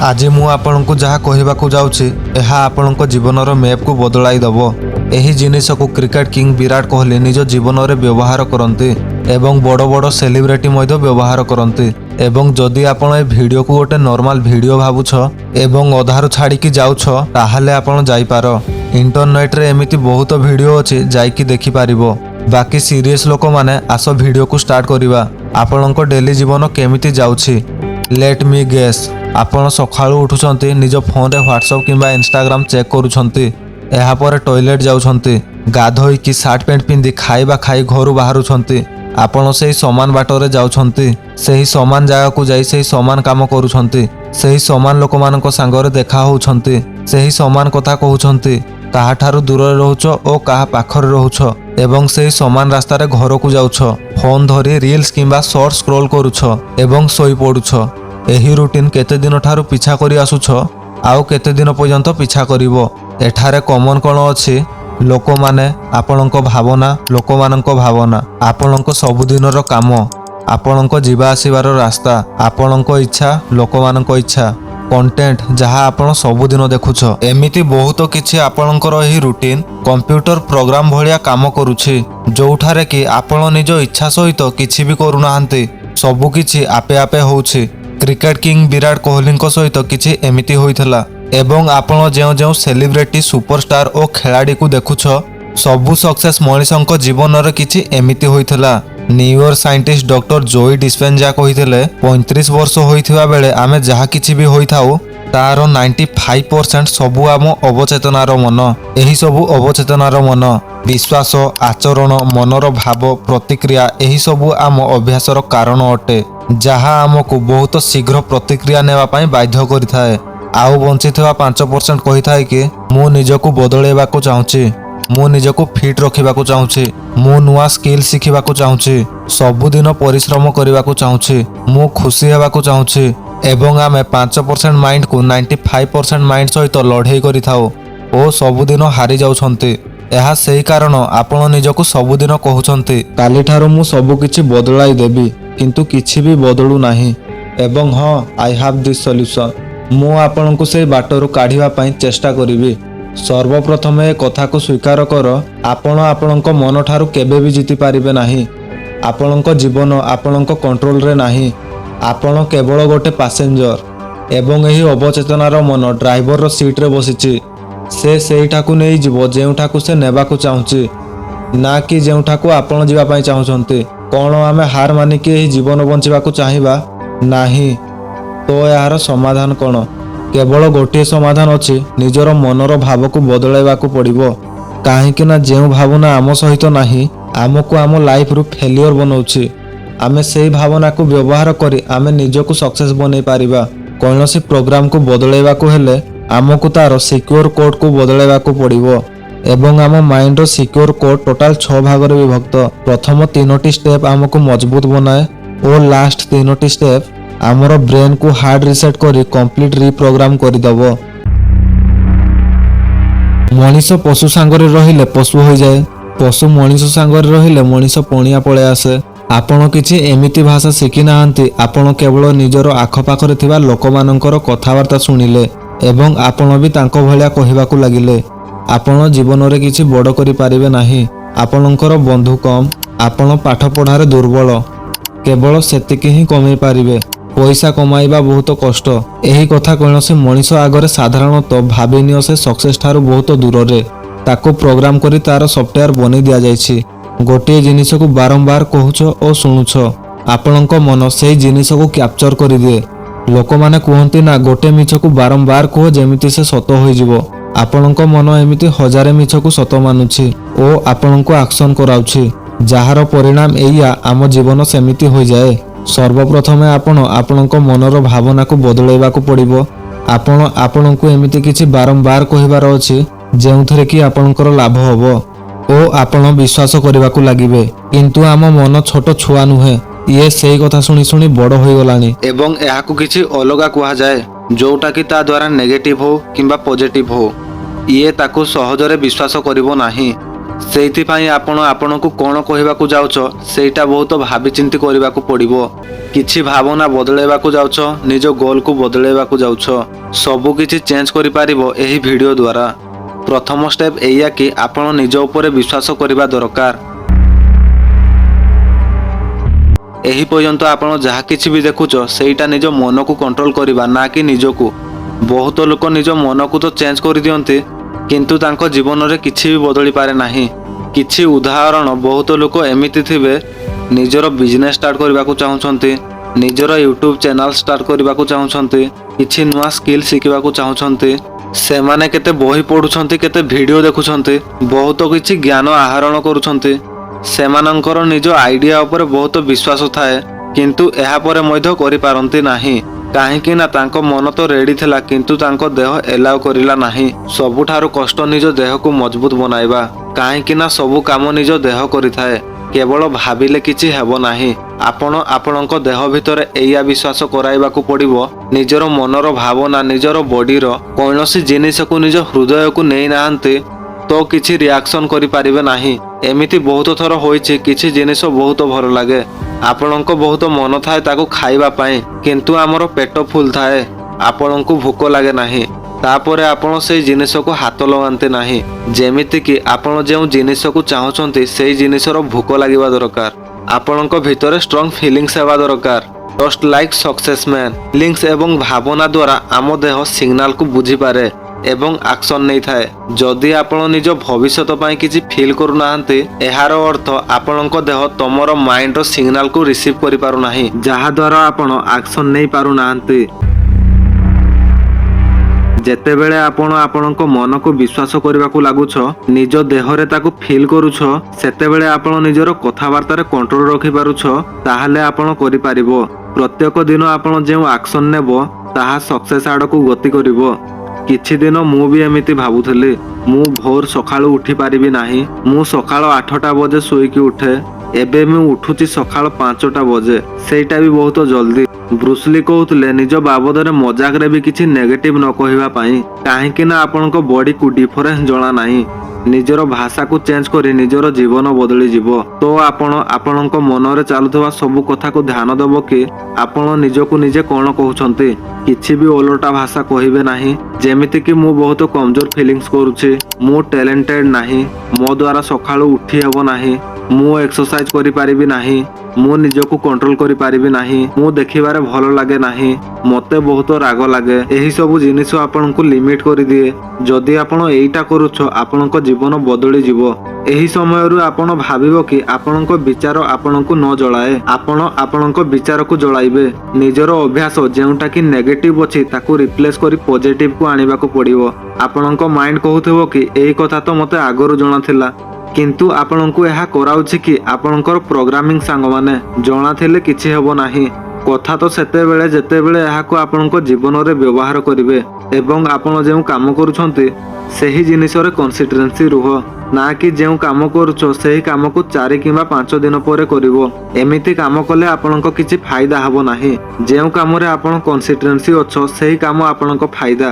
आज मु आपनको जहाँ कहवाकू जाऊँगी यह आपणक जीवनर मैप को बदलाई दब। यही जिनिस को क्रिकेट किंग विराट कोहली निज जीवन में व्यवहार करते एवं बड़ बड़ सेलिब्रिटी व्यवहार करते। एवं जदि आपण ए वीडियो को गोटे नॉर्मल वीडियो भावुछ एवं अधारू छाड़ी जाऊछ ताहले आपण जाइपार। इंटरनेट रे एमिति बहुत वीडियो अच्छी जाइकी देखि पारिबो। बाकी सीरियस लोक माने आस वीडियो को स्टार्ट करिबा। आपणक डेली जीवन केमिति जाउछि लेट मी गेस। आपण सकाळु उठुछंती निज फोन रे व्हाट्सएप किंबा इंस्टाग्राम चेक करूछंती। एहा पर टॉयलेट जाउछंती, गाधोई की शर्ट पैंट पिंधि खाइबा खाई घरु बाहरुछंती। आपण सेही समान बाटरे जाउछंती, सेही समान जगह को जाई सेही समान काम करूछंती, सेही समान लोक मानक संगरे देखा होउछंती, सेही समान कथा कहउछंती। काहा ठारू दूर रहुछ ओ काहा पाखरे रहुछ एवं सेही समान रास्ता रे घर को जाउछ। फोन धरी रील्स किंबा शॉर्ट स्क्रॉल करूछ एवं सोई पडुछ। एही रूटीन केते दिन ठारू पीछा करी आसुछ आउ केते दिन पर्यंत पीछा करिवो। एठारे कॉमन कोन अछि लोक माने आपणक भावना, लोक मानक भावना, आपणक सबुदिनर काम, आपणक जीवा आसीबार रास्ता, आपणक इच्छा, लोक मानक इच्छा, कंटेंट जहाँ आपण सबुदिन देखुछ। एमिति बहुत किछि आपणकर एही रूटीन कंप्यूटर प्रोग्राम भलिया काम करूछि जोठारे कि आपण निज इच्छा सहित किछि भी करू नाहंती, सबु किछि आपे आपे होउछि। क्रिकेट किंग विराट कोहली सहित किछि एमिति होइथला एवं आपण जेउ जेउ सेलिब्रिटी सुपरस्टार और खेलाड़ी को देखुछ सबु सक्सेस मनीषक जीवन रे किछि एमिति होइथला। न्यूयॉर्क साइंटिस्ट डॉक्टर जोई डिस्पेंजा कहिथिले 35 वर्ष होइथिबा बेले आमे जहा किछि भी होइथाउ तार 95% सबु आम अवचेतनार मन। एही सबु अवचेतनार मन, विश्वास, आचरण, मनर भाव, प्रतिक्रिया एही सबु आम अभ्यासर कारण अटे जहा आमको बहुत शीघ्र प्रतिक्रिया नेवा पई बाध्य करिथाए। आउ बंचिथिबा 5% कहिथाए कि मु निजको बदलेबाको चाहूछि, मु निजको फिट रखिबाको चाहूछि, मु नुआ स्किल शिखिबाको चाहूछि, सबुदिन परिश्रम करिबाको चाहूछि, मु खुशी हेबाको चाहूछि। एवं आमे 5% माइंड को 95% माइंड सहित लड़ाई करिथाउ ओ सबुदिन हारी जाउछंती। एहा सेही कारण आपण निजको सबुदिन कहउछंती काली ठारो मु सब किछि बदलाई देबी, किंतु किछि भी बदलू नाही। एवं हाँ आई हैव दिस सॉल्यूशन, मु आपनको से बाटरू काढिबा पई चेष्टा करिबी। सर्वप्रथम ए कथा को स्वीकार कर आपण आपणक मन ठारू केबे भी जीति पारिबे नाही। आपणक जीवन आपणक कंट्रोल रे नाही, आपण केवल गोटे पैसेंजर एवं एही अवचेतनार मन ड्राइवर रो सीट रे बसिछि। से सेहीठाकू नै जीवो जेउठाकू से नेबाकू चाहूछि, ना कि जेउठाकू आपण जीवा पई चाहूछंती। कोन आमे हार मानिकी एही जीवन बंचिबाकू चाहिबा नाही, तो यार समाधान कोन? केवल गोटे समाधान अछि, निजर मनर भाव को बदलाइबाकू पड़िबो। काहेकि ना जेउ भावना आम सहित नाही आमको आम लाइफ रु फेलियर बनाउछि, आमे सेही भावना को व्यवहार करी आमे निजको सक्सेस बनै पारिबा। कोनोसी प्रोग्राम को बदलाइबाकू हेले आमको तार सिक्योर कोड को बदलाइबाकू पड़िबो एवं आम माइंड रो सिक्योर कोड टोटाल 6 भाग रे विभक्त। प्रथम 3टी स्टेप आमको मजबूत बनाए और लास्ट 3टी स्टेप आमर ब्रेन को हार्ड रिसेट करी कंप्लीट रिप्रोग्राम करि दबो। मनीष पशु सांगरे रहिले पशु हो जाए, पशु मनीष सांगरे रहिले मनीष पणिया पळे आसे। आपण किछि एमिति भाषा शिखि नाहंती, आपण केवल निजर आखपाखरे थिबा लोकमानंकर कथावार्ता सुनिले एवं आपण भी तांको भलिया कहिबाकू लागिले। आपण जीवन रे किछि बड़ करि पारिबे नाही, आपणकर बंधु कम, आपण पाठ पढ़ारे दुर्बल, केवल सेतिकी ही कमै पारिबे। पैसा कमाइबा बहुत कष्ट, एही कथा कोनोसी मनीष आगरे साधारणतः भाबिनियो से सक्सेस ठारू बहुत दूर रे। ताको प्रोग्राम करी तार सॉफ्टवेयर बनै दिया जायछि। गोटे जिनिस को बारंबार कहूछ और शुणुछ, आपणक मन सेही जिनिस को कैप्चर करि दिए। लोक माने कहंती ना गोटे मिछ को बारंबार कह जेमिति से सत होई जिवो। आपणक मन एमिति हजारे मिछ को सत मानुछि ओ आपणको एक्शन कराउछि, जाहार परिणाम एइया आम जीवन सेमिति होई जाए। सर्वप्रथमे आपणक मनर भावना को बदलाइबाकू पड़िबो। आपण आपणको एमिति किछि बारंबार कहिबार अछि जेउथरे कि आपणकर लाभ हबो ओ आपण विश्वास करबाकू लागिबे। किंतु आम मन छोट छुआ नुहे, ये सेही कथा शुणी शुणी बड़ होई गलानी एवं एहाकू किछि अलगा कुहा जाए जोटा कि ता द्वारा नेगेटिव हो किंबा पॉजिटिव हो। ये ताकू सहजरे विश्वास करिवो नाही। ସେଇଥିପାଇଁ ଆପଣ ଆପଣଙ୍କୁ କ'ଣ କହିବାକୁ ଯାଉଛ ସେଇଟା ବହୁତ ଭାବିଚିନ୍ତି କରିବାକୁ ପଡ଼ିବ। କିଛି ଭାବନା ବଦଳାଇବାକୁ ଯାଉଛ, ନିଜ ଗୋଲକୁ ବଦଳାଇବାକୁ ଯାଉଛ, ସବୁକିଛି ଚେଞ୍ଜ କରିପାରିବ ଏହି ଭିଡ଼ିଓ ଦ୍ୱାରା। ପ୍ରଥମ ଷ୍ଟେପ୍ ଏଇଆ କି ଆପଣ ନିଜ ଉପରେ ବିଶ୍ୱାସ କରିବା ଦରକାର। ଏହି ପର୍ଯ୍ୟନ୍ତ ଆପଣ ଯାହା କିଛି ବି ଦେଖୁଛ ସେଇଟା ନିଜ ମନକୁ କଣ୍ଟ୍ରୋଲ କରିବା, ନା କି ନିଜକୁ। ବହୁତ ଲୋକ ନିଜ ମନକୁ ତ ଚେଞ୍ଜ କରିଦିଅନ୍ତି କିନ୍ତୁ ତାଙ୍କ ଜୀବନରେ କିଛି ବି ବଦଳି ପାରେ ନାହିଁ। କିଛି ଉଦାହରଣ, ବହୁତ ଲୋକ ଏମିତି ଥିବେ ନିଜର ବିଜନେସ୍ ଷ୍ଟାର୍ଟ କରିବାକୁ ଚାହୁଁଛନ୍ତି, ନିଜର ୟୁଟ୍ୟୁବ୍ ଚ୍ୟାନେଲ୍ ଷ୍ଟାର୍ଟ କରିବାକୁ ଚାହୁଁଛନ୍ତି, କିଛି ନୂଆ ସ୍କିଲ୍ ଶିଖିବାକୁ ଚାହୁଁଛନ୍ତି। ସେମାନେ କେତେ ବହି ପଢ଼ୁଛନ୍ତି, କେତେ ଭିଡ଼ିଓ ଦେଖୁଛନ୍ତି, ବହୁତ କିଛି ଜ୍ଞାନ ଆହରଣ କରୁଛନ୍ତି। ସେମାନଙ୍କର ନିଜ ଆଇଡ଼ିଆ ଉପରେ ବହୁତ ବିଶ୍ୱାସ ଥାଏ କିନ୍ତୁ ଏହାପରେ ମଧ୍ୟ କରିପାରନ୍ତି ନାହିଁ। କାହିଁକି ନା ତାଙ୍କ ମନ ତ ରେଡ଼ି ଥିଲା କିନ୍ତୁ ତାଙ୍କ ଦେହ ଏଲାଉ କରିଲା ନାହିଁ। ସବୁଠାରୁ କଷ୍ଟ ନିଜ ଦେହକୁ ମଜବୁତ ବନାଇବା, କାହିଁକି ନା ସବୁ କାମ ନିଜ ଦେହ କରିଥାଏ। କେବଳ ଭାବିଲେ କିଛି ହେବ ନାହିଁ। ଆପଣ ଆପଣଙ୍କ ଦେହ ଭିତରେ ଏଇଆ ବିଶ୍ୱାସ କରାଇବାକୁ ପଡ଼ିବ, ନିଜର ମନର ଭାବନା, ନିଜର ବଡ଼ିର କୌଣସି ଜିନିଷକୁ ନିଜ ହୃଦୟକୁ ନେଇନାହାନ୍ତି ତ କିଛି ରିଆକ୍ସନ୍ କରିପାରିବେ ନାହିଁ। ଏମିତି ବହୁତ ଥର ହୋଇଛି, କିଛି ଜିନିଷ ବହୁତ ଭଲ ଲାଗେ, ଆପଣଙ୍କ ବହୁତ ମନ ଥାଏ ତାକୁ ଖାଇବା ପାଇଁ କିନ୍ତୁ ଆମର ପେଟ ଫୁଲ ଥାଏ, ଆପଣଙ୍କୁ ଭୋକ ଲାଗେ ନାହିଁ। ତାପରେ ଆପଣ ସେଇ ଜିନିଷକୁ ହାତ ଲଗାନ୍ତି ନାହିଁ। ଯେମିତିକି ଆପଣ ଯେଉଁ ଜିନିଷକୁ ଚାହୁଁଛନ୍ତି ସେଇ ଜିନିଷର ଭୋକ ଲାଗିବା ଦରକାର। ଆପଣଙ୍କ ଭିତରେ ଷ୍ଟ୍ରଙ୍ଗ ଫିଲିଂସ୍ ହେବା ଦରକାର। Just like success man. Feelings ଏବଂ ଭାବନା ଦ୍ୱାରା ଆମ ଦେହ ସିଗ୍ନାଲକୁ ବୁଝିପାରେ ଏବଂ ଆକ୍ସନ ନେଇଥାଏ। ଯଦି ଆପଣ ନିଜ ଭବିଷ୍ୟତ ପାଇଁ କିଛି ଫିଲ୍ କରୁନାହାନ୍ତି, ଏହାର ଅର୍ଥ ଆପଣଙ୍କ ଦେହ ତମର ମାଇଣ୍ଡର ସିଗ୍ନାଲକୁ ରିସିଭ୍ କରିପାରୁନାହିଁ, ଯାହାଦ୍ୱାରା ଆପଣ ଆକ୍ସନ ନେଇ ପାରୁନାହାନ୍ତି। ଯେତେବେଳେ ଆପଣ ଆପଣଙ୍କ ମନକୁ ବିଶ୍ୱାସ କରିବାକୁ ଲାଗୁଛ, ନିଜ ଦେହରେ ତାକୁ ଫିଲ୍ କରୁଛ, ସେତେବେଳେ ଆପଣ ନିଜର କଥାବାର୍ତ୍ତାରେ କଣ୍ଟ୍ରୋଲ ରଖିପାରୁଛ, ତାହେଲେ ଆପଣ କରିପାରିବ। ପ୍ରତ୍ୟେକ ଦିନ ଆପଣ ଯେଉଁ ଆକ୍ସନ ନେବ ତାହା ସକ୍ସେସ୍ ଆଡ଼କୁ ଗତି କରିବ। କିଛି ଦିନ ମୁଁ ବି ଏମିତି ଭାବୁଥିଲି, ମୁଁ ଭୋର ସକାଳୁ ଉଠି ପାରିବି ନାହିଁ, ମୁଁ ସକାଳ 8ଟା ବଜେ ଶୋଇକି ଉଠେ, ଏବେ ମୁଁ ଉଠୁଛି ସକାଳ 5ଟା ବଜେ, ସେଇଟା ବି ବହୁତ ଜଲ୍ଦି। ବ୍ରୁସଲି କହୁଥିଲେ ନିଜ ବାବଦରେ ମଜାକରେ ବି କିଛି ନେଗେଟିଭ ନ କହିବା ପାଇଁ, କାହିଁକି ନା ଆପଣଙ୍କ ବଡିକୁ ଡିଫରେନ୍ସ ଜଣା ନାହିଁ। ନିଜର ଭାଷାକୁ ଚେଞ୍ଜ କରି ନିଜର ଜୀବନ ବଦଳିଯିବ। ତ ଆପଣ ଆପଣଙ୍କ ମନରେ ଚାଲୁଥିବା ସବୁ କଥାକୁ ଧ୍ୟାନ ଦେବ କି ଆପଣ ନିଜକୁ ନିଜେ କ'ଣ କହୁଛନ୍ତି। କିଛି ବି ଓଲଟା ଭାଷା କହିବେ ନାହିଁ, ଯେମିତିକି ମୁଁ ବହୁତ କମଜୋର ଫିଲିଂସ୍ କରୁଛି, ମୁଁ ଟ୍ୟାଲେଣ୍ଟେଡ୍ ନାହିଁ, ମୋ ଦ୍ୱାରା ସକାଳୁ ଉଠି ହେବ ନାହିଁ, ମୁଁ ଏକ୍ସରସାଇଜ କରିପାରିବି ନାହିଁ, ମୁଁ ନିଜକୁ କଣ୍ଟ୍ରୋଲ କରିପାରିବି ନାହିଁ, ମୁଁ ଦେଖିବାରେ ଭଲ ଲାଗେ ନାହିଁ, ମୋତେ ବହୁତ ରାଗ ଲାଗେ। ଏହି ସବୁ ଜିନିଷ ଆପଣଙ୍କୁ ଲିମିଟ୍ କରିଦିଏ। ଯଦି ଆପଣ ଏଇଟା କରୁଛ ଆପଣଙ୍କ ଜୀବନ ବଦଳିଯିବ। ଏହି ସମୟରୁ ଆପଣ ଭାବିବ କି ଆପଣଙ୍କ ବିଚାର ଆପଣଙ୍କୁ ନ ଜଳାଏ, ଆପଣ ଆପଣଙ୍କ ବିଚାରକୁ ଜଳାଇବେ। ନିଜର ଅଭ୍ୟାସ ଯେଉଁଟାକି ନେଗେଟିଭ ଅଛି ତାକୁ ରିପ୍ଲେସ୍ କରି ପଜିଟିଭକୁ ଆଣିବାକୁ ପଡ଼ିବ। ଆପଣଙ୍କ ମାଇଣ୍ଡ କହୁଥିବ କି ଏଇ କଥା ତ ମୋତେ ଆଗରୁ ଜଣାଥିଲା, କିନ୍ତୁ ଆପଣଙ୍କୁ ଏହା କରାଉଛି କି ଆପଣଙ୍କର ପ୍ରୋଗ୍ରାମିଂ ସାଙ୍ଗମାନେ। ଜଣାଥିଲେ କିଛି ହେବ ନାହିଁ। କଥା ତ ସେତେବେଳେ ଯେତେବେଳେ ଏହାକୁ ଆପଣଙ୍କ ଜୀବନରେ ବ୍ୟବହାର କରିବେ ଏବଂ ଆପଣ ଯେଉଁ କାମ କରୁଛନ୍ତି ସେହି ଜିନିଷରେ କନସିଷ୍ଟେନ୍ସି ରୁହ, ନା କି ଯେଉଁ କାମ କରୁଛ ସେହି କାମକୁ 4 କିମ୍ବା 5 ଦିନ ପରେ କରିବ। ଏମିତି କାମ କଲେ ଆପଣଙ୍କ କିଛି ଫାଇଦା ହେବ ନାହିଁ। ଯେଉଁ କାମରେ ଆପଣ କନସିଷ୍ଟେନ୍ସି ଅଛ ସେହି କାମ ଆପଣଙ୍କ ଫାଇଦା।